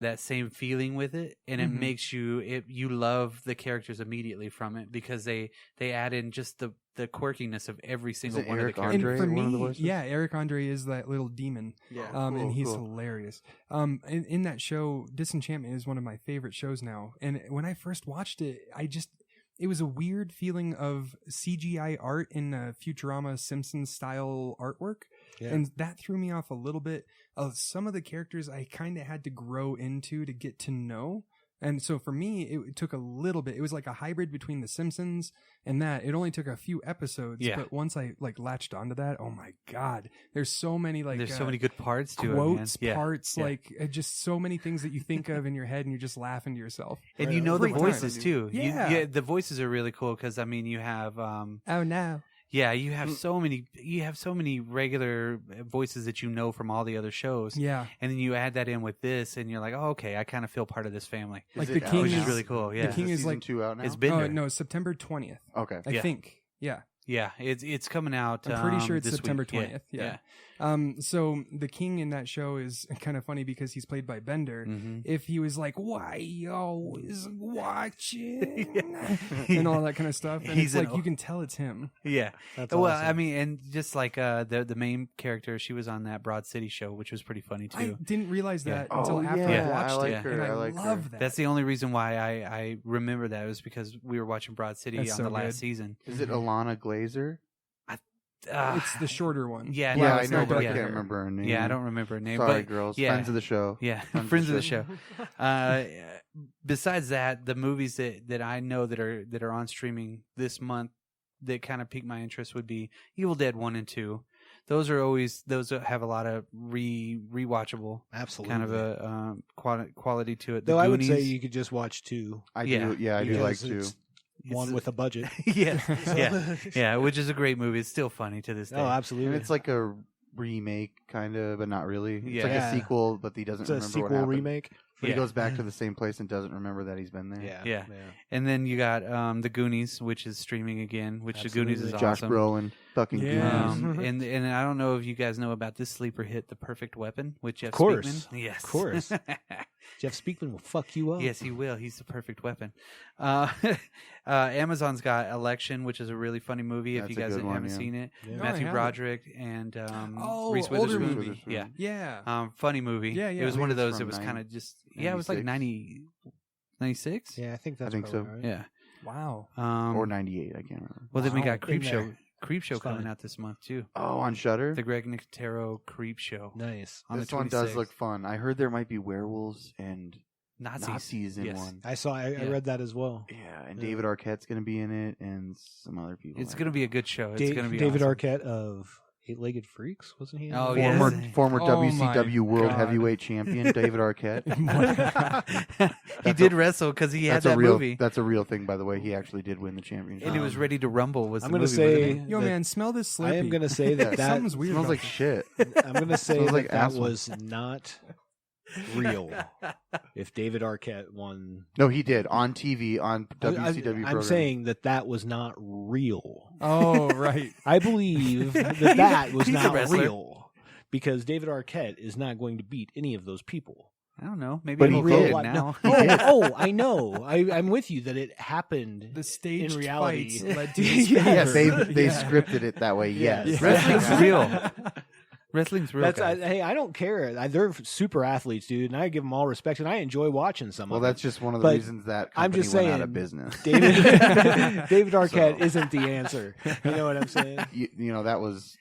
that same feeling with it, and it makes you love the characters immediately from it because they add in just the quirkiness of every single one of the characters. And for me, one of the voices? yeah, Eric Andre is that little demon. Yeah. And he's hilarious. In that show, Disenchantment is one of my favorite shows now. And when I first watched it, it was a weird feeling of CGI art in Futurama Simpsons style artwork. Yeah. And that threw me off a little bit. Some of the characters I kind of had to grow into to get to know. And so for me, it took a little bit. It was like a hybrid between The Simpsons and that. It only took a few episodes, but once I latched onto that, oh my God, there's so many there's so many good parts to quotes, it, man. parts, just so many things that you think of in your head, and you're just laughing to yourself. And you know the voices too. Yeah, the voices are really cool because you have oh no. Yeah, you have so many regular voices that you know from all the other shows. Yeah. And then you add that in with this and you're like, "Oh, okay, I kind of feel part of this family." Like the King which is really cool. Yeah. The King is season 2 out now? It's been no, September 20th. Okay. I think. Yeah. Yeah, it's coming out. I'm pretty sure it's this September week. 20th. Yeah. So the King in that show is kind of funny because he's played by Bender. Mm-hmm. If he was like, "Why you always watching?" and all that kind of stuff, and it's like you can tell it's him. Yeah. That's awesome. And just like the main character, she was on that Broad City show, which was pretty funny too. I didn't realize that until Oh, after yeah, I watched I like it, her. and I like love her. that. That's the only reason why I remember that was because we were watching Broad City That's on so the last good. season. Is it Alana Glazer? It's the shorter one. Yeah, Yeah, no, I it's know, not but I dark can't hair. remember her name. Yeah, I don't remember her name. Sorry, but girls. yeah. Friends of the show. Yeah, friends of the show. Besides that, the movies that I know that are on streaming this month that kind of pique my interest would be Evil Dead 1 and 2. Those have a lot of rewatchable Absolutely kind of a quality to it. Though I would say you could just watch 2. I do like to. One with a budget. yeah, which is a great movie. It's still funny to this day. Oh, absolutely. And it's like a remake, kind of, but not really. It's Yeah. like a sequel, but he doesn't It's a remember sequel what happened. remake. But he goes back to the same place and doesn't remember that he's been there. Yeah. And then you got The Goonies, which is streaming again, which Absolutely. The Goonies is Josh awesome. Brolin, fucking Yeah. Goonies. And I don't know if you guys know about this sleeper hit, The Perfect Weapon, with Jeff Of course. Speakman. Yes. Of course. Jeff Speakman will fuck you up. Yes, he will. He's the perfect weapon. Amazon's got Election, which is a really funny movie. That's if you a guys good one, haven't yeah. seen it, Yeah. No, I Matthew haven't. Broderick and Reese older Witherspoon. movie. Yeah, Yeah. funny movie. Yeah, yeah. It was I one think of it's those that from was kind of just it was like 96. 96. Yeah, I think that's I think probably so. right. Yeah. Wow. Or 98, I can't remember. Well, then we Wow. got In there. Creepshow It's fine. coming out this month too. Oh, on Shudder? The Greg Nicotero Creepshow. Nice. On This the one does 26th. look fun. I heard there might be werewolves and Nazis in Yes. one. I read that as well. Yeah, and David Arquette's going to be in it and some other people. It's going to be a good show. It's going to be David awesome. Arquette of Eight-Legged Freaks, wasn't he? in Oh, that? yeah. Former Oh, WCW my World God. Heavyweight Champion David Arquette. He did wrestle because he had That's a that real. movie, That's a real thing, by the way. He actually did win the championship. and he was ready to rumble. Was I'm the gonna movie, say- wasn't he? Yo, that- man, smell this Slurpee. I am going to say that that Something's weird. smells about like that. shit. I'm going to say Smells like that asshole. was not real. If David Arquette won, No, he did on TV on WCW I'm program. saying that was not real. Oh, right. I believe that was He's a not wrestler. real because David Arquette is not going to beat any of those people. I don't know. Maybe But he'll he go did. now. I know. I'm with you that it happened. The staged In reality. fights led to his Yes, favor. they Yeah. scripted it that way. Yes, Yes. Wrestling's real. Wrestling's real. That's guys. hey, I don't care. They're super athletes, dude, and I give them all respect, and I enjoy watching some Well, of them. that's just one of the But reasons that I'm company just went out saying, of business. David Arquette So- isn't the answer. You know what I'm saying? You know that was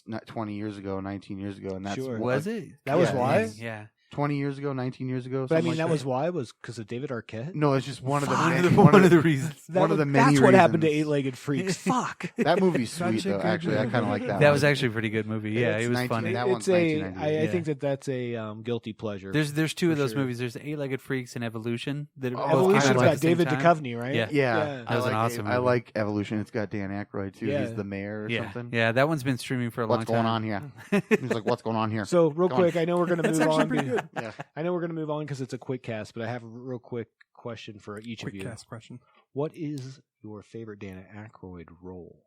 not 20 years ago, 19 years ago, and that's Sure. Was it? That was Yeah, why. Yeah. 20 years ago, 19 years ago. But I something mean, like that was why was because of David Arquette. No, it's just one of the Fuck. many, One of the reasons. one of the many That's what happened to reasons. Eight-Legged Freaks. Fuck. That movie's Such sweet a though. good Actually, I movie. kind of like that. That one. was actually a pretty good movie. Yeah, It's it was 19 funny. that one's It's a. 1998. I think that's a guilty pleasure. There's two of For those sure. movies. There's Eight-Legged Freaks and Evolution. That are both Evolution's kinda like got the same David time. Duchovny, right? Yeah. Yeah, That was an awesome I movie. like Evolution. It's got Dan Aykroyd too. Yeah. He's the mayor or Yeah, something. yeah. That one's been streaming for a What's long going time. on here? He's like, what's going on here? So real Go on. quick, I know we're going to That's move actually on. pretty good. Yeah. I know we're going to move on because it's a quick cast, but I have a real quick question for each of you. Quick cast question. What is your favorite Dan Aykroyd role?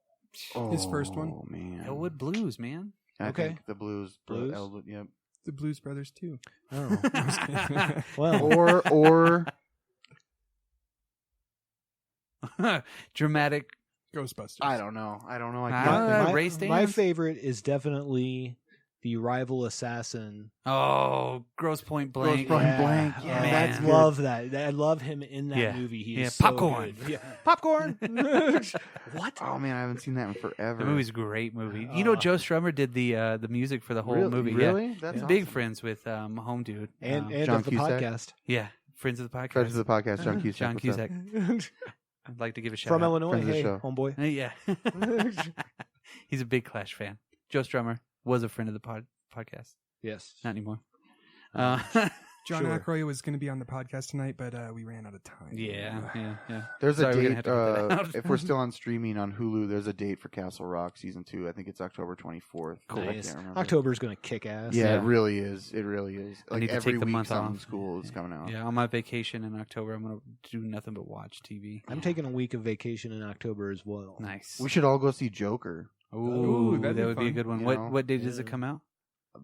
Oh, His first one? man. Elwood Blues, man. I Okay. think the Blues. Blues? Elwood, yep. The Blues Brothers too. Oh, well, or dramatic. Ghostbusters. I don't know. I My- race my dance? favorite is definitely the rival assassin. Oh, Grosse Point Blank. Grosse Point Blank. Yeah, Man. that's good. Love that. I love him in that Yeah. movie. He Yeah, is so popcorn. good. Yeah. Popcorn. What? Oh man, I haven't seen that in forever. The movie's a great movie. You know, Joe Strummer did the music for the whole movie. Yeah. Really? That's Big awesome. friends with Home Dude. And John of the Cusack? podcast Yeah, friends of the podcast. Friends of the podcast, John Cusack. John what's up? Cusack. I'd like to give a shout from out. Illinois. Friends of the Hey, show. homeboy. Yeah. He's a big Clash fan. Joe Strummer was a friend of the podcast. Yes. Not anymore. John Sure. Aykroyd was going to be on the podcast tonight, but we ran out of time. yeah. There's Sorry, a we're gonna date. have to cut that out. If we're still on streaming on Hulu, there's a date for Castle Rock season 2. I think it's October 24th. Cool. I Nice. can't remember. October's going to kick ass. Yeah, Yeah. it really is. It really is. I Like need to every take the week, month something off. school is coming out. Yeah, on my vacation in October, I'm going to do nothing but watch TV. I'm taking a week of vacation in October as well. Nice. We should all go see Joker. Ooh, that'd that be would be a fun. good one. You What know? what day does it Yeah. come out?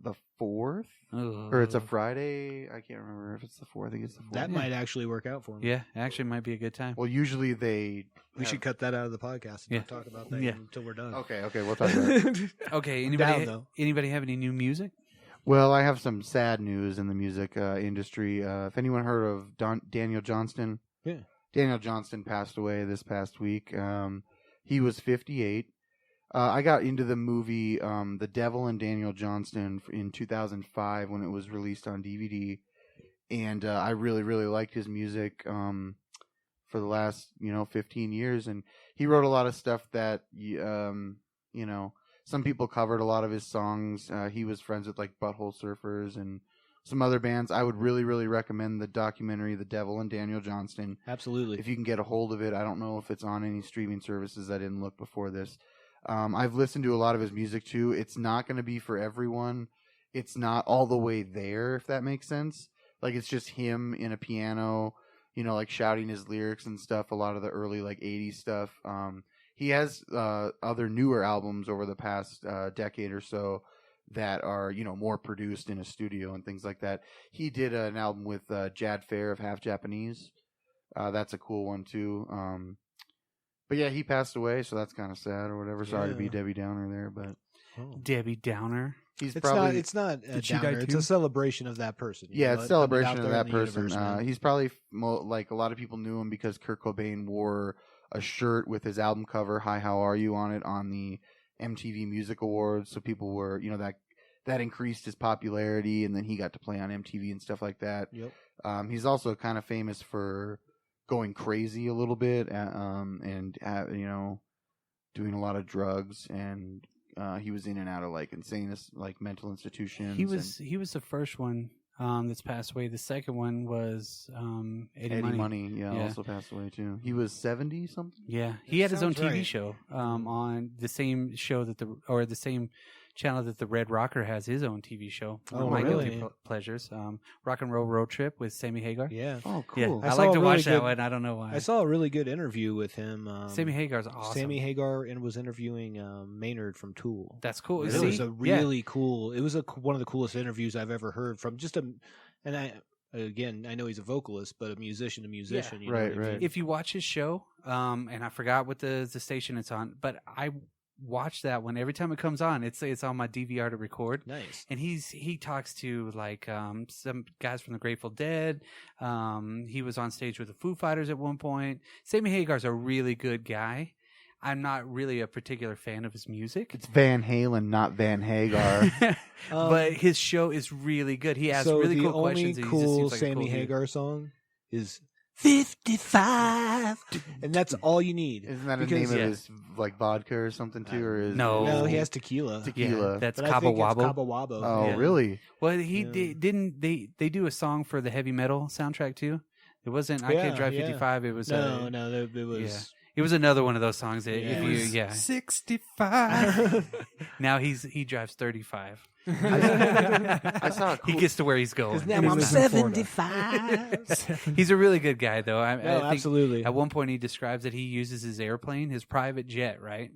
The 4th? Or it's a Friday. I can't remember if it's the 4th. I think it's the 4th. That might actually work out for me. Yeah, actually might be a good time. Well, usually they. We should cut that out of the podcast and Yeah. not talk about that Yeah. until we're done. Okay, we'll talk about it. Okay, down, though. anybody have any new music? Well, I have some sad news in the music industry. If anyone heard of Daniel Johnston, Yeah. Daniel Johnston passed away this past week. He was 58. I got into the movie The Devil and Daniel Johnston in 2005 when it was released on DVD, and I really, really liked his music for the last 15 years. And he wrote a lot of stuff that some people covered a lot of his songs. He was friends with like Butthole Surfers and some other bands. I would really, really recommend the documentary The Devil and Daniel Johnston. Absolutely. If you can get a hold of it. I don't know if it's on any streaming services. I didn't look before this. I've listened to a lot of his music too. It's not going to be for everyone. It's not all the way there, if that makes sense. Like it's just him in a piano, like shouting his lyrics and stuff. A lot of the early like 80s stuff. He has other newer albums over the past decade or so that are, more produced in a studio and things like that. He did an album with Jad Fair of Half Japanese. That's a cool one too. But yeah, he passed away, so that's kind of sad or whatever. Sorry to be Yeah. Debbie Downer there, but Debbie Downer. he's It's probably not a Did she die downer. It's too? a celebration of that person. you yeah, know, it's put it celebration out of there that in the person. universe, man. He's probably like a lot of people knew him because Kurt Cobain wore a shirt with his album cover "Hi, How Are You" on it on the MTV Music Awards. So people were, that increased his popularity, and then he got to play on MTV and stuff like that. Yep. He's also kind of famous for going crazy a little bit, and doing a lot of drugs, and he was in and out of like insane like mental institutions. He was the first one that's passed away. The second one was Eddie Eddie Money. Money, Yeah. also passed away too. He was 70 something. Yeah, he had his own sounds TV right. show on the same show the same channel that the Red Rocker has his own TV show. Oh, My really? Guilty Pleasures. Rock and Roll Road Trip with Sammy Hagar. Yeah. Oh, Yeah, cool. I saw like a to watch really that good- one. I don't know why. I saw a really good interview with him. Sammy Hagar's awesome. Sammy Hagar and was interviewing Maynard from Tool. That's cool. It See? was a Yeah. really cool. It was one of the coolest interviews I've ever heard from and I know he's a vocalist, but a musician to musician. You know Right, what I mean? right. If you watch his show, and I forgot what the station it's on, but I watch that one every time it comes on. It's on my DVR to record. Nice. And he talks to like some guys from the Grateful Dead. He was on stage with the Foo Fighters at one point. Sammy Hagar's a really good guy. I'm not really a particular fan of his music. It's Van Halen, not Van Hagar. But his show is really good. He asks really cool questions. The And only he just cool seems like a Sammy cool dude. Hagar song is 55, and that's all you need. Isn't that the Because- name yeah. of his like vodka or something too, or is No. No, he has tequila. Tequila. Yeah, that's But I Cabo think it's Wabo. Cabo Wabo. Oh, Yeah. really? Well, he Yeah. didn't they do a song for the heavy metal soundtrack too? It wasn't I Yeah, Can't Drive yeah. 55. It was No, it was. It was another one of those songs that Yeah. if you 65. now he drives 35. I saw a He cool. gets to where he's going. Because now And he I'm lives in Florida. 75. He's a really good guy though. I No, think absolutely. at one point he describes that he uses his airplane, his private jet, right,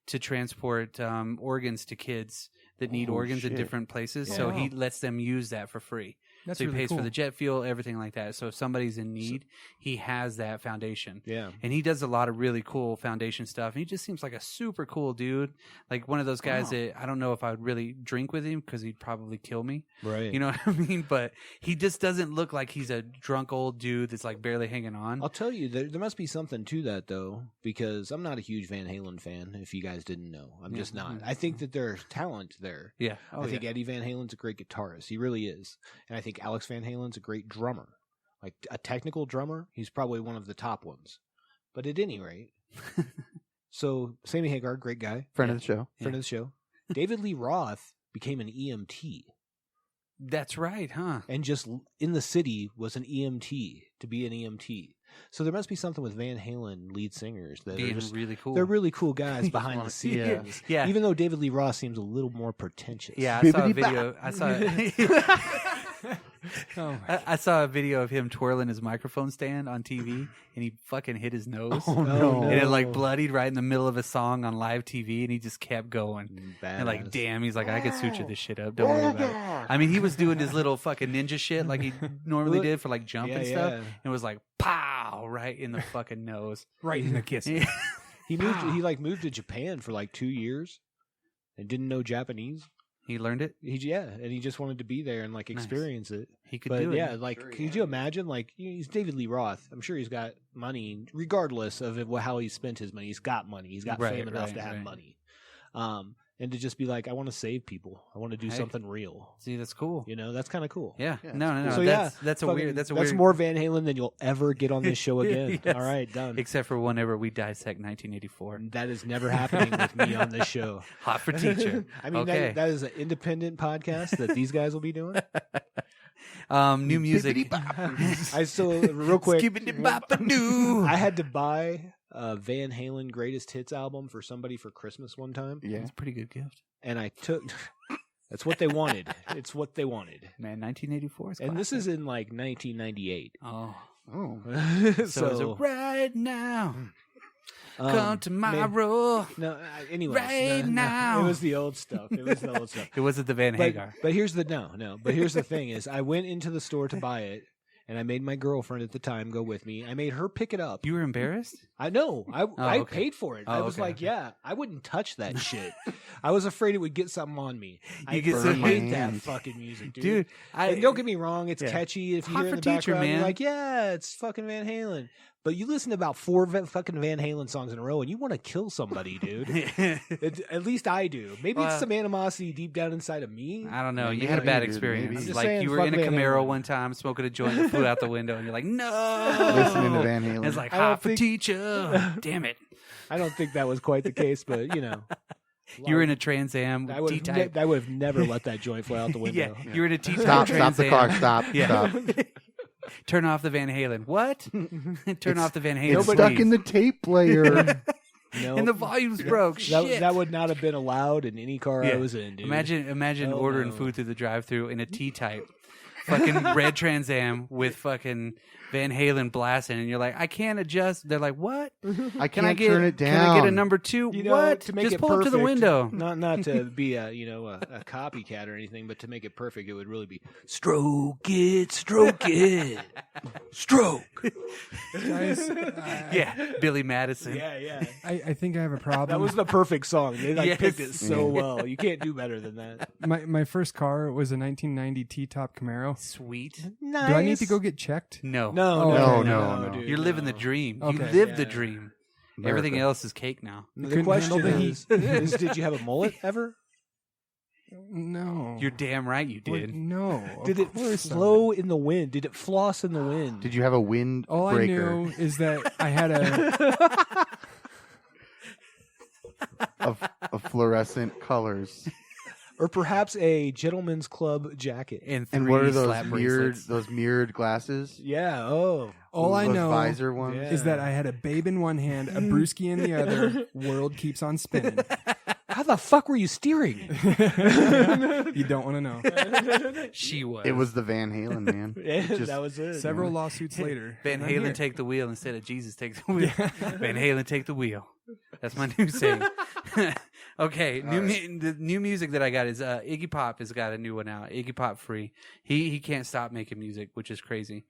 to transport organs to kids that need Oh, organs in shit. different places. Yeah. So he Wow. lets them use that for free. That's so he really pays cool. for the jet fuel, everything like that. So if somebody's in need, he has that foundation. Yeah. And he does a lot of really cool foundation stuff. And he just seems like a super cool dude. Like one of those guys that I don't know if I would really drink with him because he'd probably kill me. Right. You know what I mean? But he just doesn't look like he's a drunk old dude that's like barely hanging on. I'll tell you, there must be something to that, though, because I'm not a huge Van Halen fan, if you guys didn't know. I'm just not. I think that there's talent there. Yeah. I think Eddie Van Halen's a great guitarist. He really is. And I think Alex Van Halen's a great drummer. Like a technical drummer, he's probably one of the top ones. But at any rate, so Sammy Hagar, great guy, Friend of the show. friend of the show. David Lee Roth became an EMT. That's right, huh? And just in the city was an EMT to be an EMT. So there must be something with Van Halen lead singers that Being are just really cool. they're really cool guys behind the Yeah. scenes. Yeah. Even though David Lee Roth seems a little more pretentious. Yeah, I saw a Bibbidi video. Oh, I saw a video of him twirling his microphone stand on TV, and he fucking hit his nose. Oh, no. And it like bloodied right in the middle of a song on live TV, and he just kept going. Badass. And like, damn, he's like, I could suture this shit up. Don't worry about it. I mean, he was doing his little fucking ninja shit like he normally did for like jump and stuff, and it was like pow right in the fucking nose. right in the kiss. Yeah. He moved to Japan for like 2 years and didn't know Japanese. He learned it. And he just wanted to be there and like Nice. experience it. He could But do it. yeah, like, could you imagine? Like, he's David Lee Roth. I'm sure he's got money, regardless of how he spent his money. He's got money. He's got Right, fame enough right, to have right. money. And to just be like, I want to save people. I want to do Hey. something real. See, that's cool. You know, that's kind of cool. Yeah. Yeah, No. So That's a fucking- weird. That's more Van Halen than you'll ever get on this show again. Yes. All right, done. Except for whenever we dissect 1984. That is never happening with me on this show. Hot for teacher. I mean, Okay. that is an independent podcast that these guys will be doing. New music. I still real quick. Skibbity-bop-a-doo. I had to buy a Van Halen Greatest Hits album for somebody for Christmas one time, Yeah. That's a pretty good gift. and I took. That's what they wanted. It's what they wanted. Man, 1984 is And this classic. is in like 1998. Oh. Oh. So is it right now? um, Come to my man, room. No, anyways, Right now. It was the old stuff. It was the old stuff. It wasn't the Van Hagar. But here's the But here's the thing: is I went into the store to buy it, and I made my girlfriend at the time go with me. I made her pick it up. You were embarrassed? I know. I okay. paid for it. I Oh, was okay, like, okay. yeah, I wouldn't touch that shit. I was afraid it would get something on me. I You get so- hate that hands. fucking music, dude. Dude, And don't get me wrong, it's Yeah. catchy. If you Hot hear in for the teacher, background, man. you're like, yeah, it's fucking Van Halen. But you listen to about 4 fucking Van Halen songs in a row, and you want to kill somebody, dude. At least I do. Maybe Well, it's some animosity deep down inside of me. I don't know. Maybe You had a you bad did, experience. maybe. I'm just Like saying, you were fuck in a Van Camaro Halen. one time, smoking a joint that flew out the window, and you're like, no. Listening to Van Halen. It's like I don't hot for think- teacher. Damn it. I don't think that was quite the case, but you know. You were in a Trans Am I would T-type. I would have never let that joint fly out the window. Yeah, you were in a T-type Stop Trans the Am. car. Stop. Yeah. Stop. Turn off the Van Halen. What? Turn off the Van Halen. It's stuck please. in the tape player. No. And the volume's broke. Shit. That would not have been allowed in any car I Yeah. was in, dude. Imagine Hell ordering no. food through the drive-thru in a T-type, fucking red Trans Am with fucking Van Halen blasting, and you're like, I can't adjust. They're like, what? I Can I can't get? turn it Can I down. get a number 2? You know, what? to make Just it pull up to the perfect, window. Not to be a copycat or anything, but to make it perfect, it would really be stroke it, stroke, Guys, Yeah, Billy Madison. yeah. I think I have a problem. That was the perfect song. They Yes. picked it so well. You can't do better than that. my first car was a 1990 T-top Camaro. Sweet. Nice. Do I need to go get checked? No, No, Oh, no, okay. no. dude, You're living the no. dream. You Okay. live the Yeah. dream. America. Everything else is cake now. The Couldn't question handle the is, did you have a mullet ever? No. You're damn right you What? did. No. Did of it course not. flow in the wind? Did it floss in the wind? Did you have a wind All breaker I knew is that I had a. of fluorescent colors? Or perhaps a gentleman's club jacket? And 3 And what are those slap mirrored bracelets. those mirrored glasses? Yeah. Oh. All I Those know visor ones. Yeah. is that I had a babe in one hand, a brewski in the other. World keeps on spinning. How the fuck were you steering? You don't want to know. She was. It was the Van Halen man. Just- that was it. Several lawsuits later. Van I'm Halen here. take the wheel instead of Jesus take the wheel. Van Halen take the wheel. That's my new saying. Okay, All the new music that I got is Iggy Pop has got a new one out. Iggy Pop free. He can't stop making music, which is crazy.